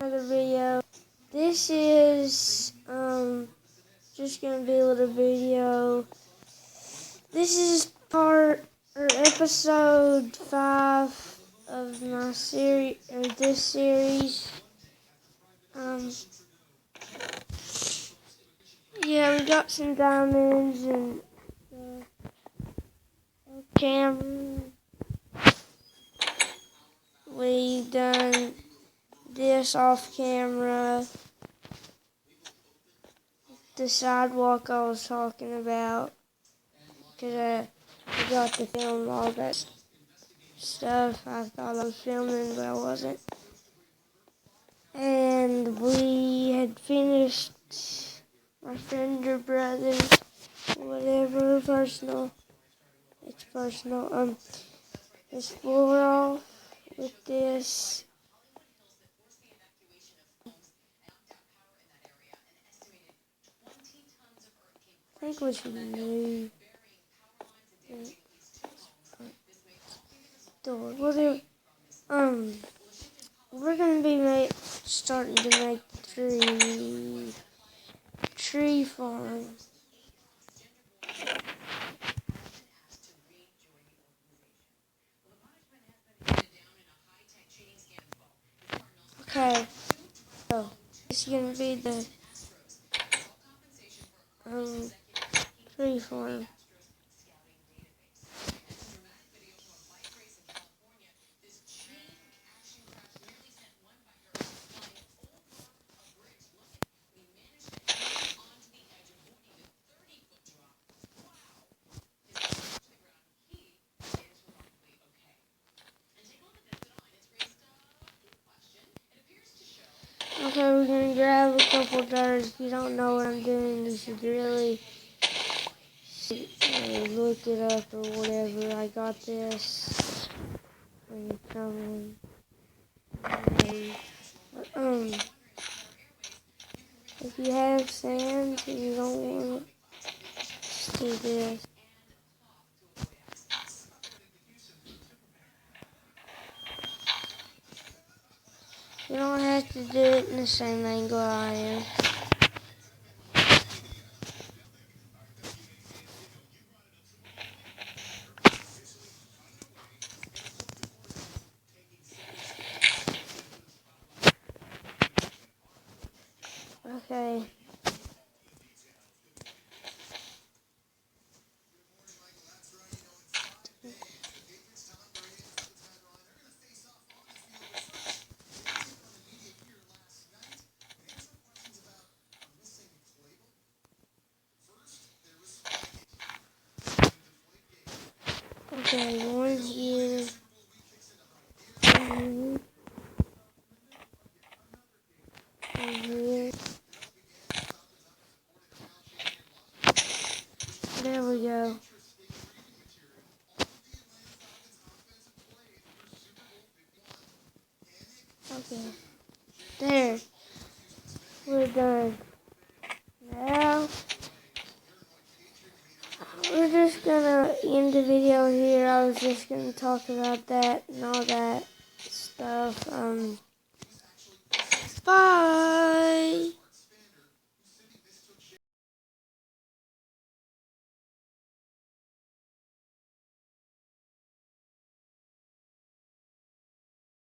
another video. This is just gonna be a little video. This is episode 5 of my series, or this series. Yeah, we got some diamonds and camera. We done this off camera. The sidewalk I was talking about, because I forgot to film all that stuff. I thought I was filming, but I wasn't. And we had finished my friend or brother, whatever, personal. It's personal. Let's pull it off with this. I think we should move the door. We're gonna be starting to make the tree farm. Okay, so it's gonna be the tree farm. Okay, we're gonna grab a couple jars. If you don't know what I'm doing, you should really look it up or whatever. I got this when you come in. If you have sand and you don't want it, just do this. You don't have to do it in the same angle I am. Okay. Okay, one here. One here. There we go. Okay. There. We're done. Now, we're just gonna end the video here. I was just gonna talk about that and all that stuff. Bye!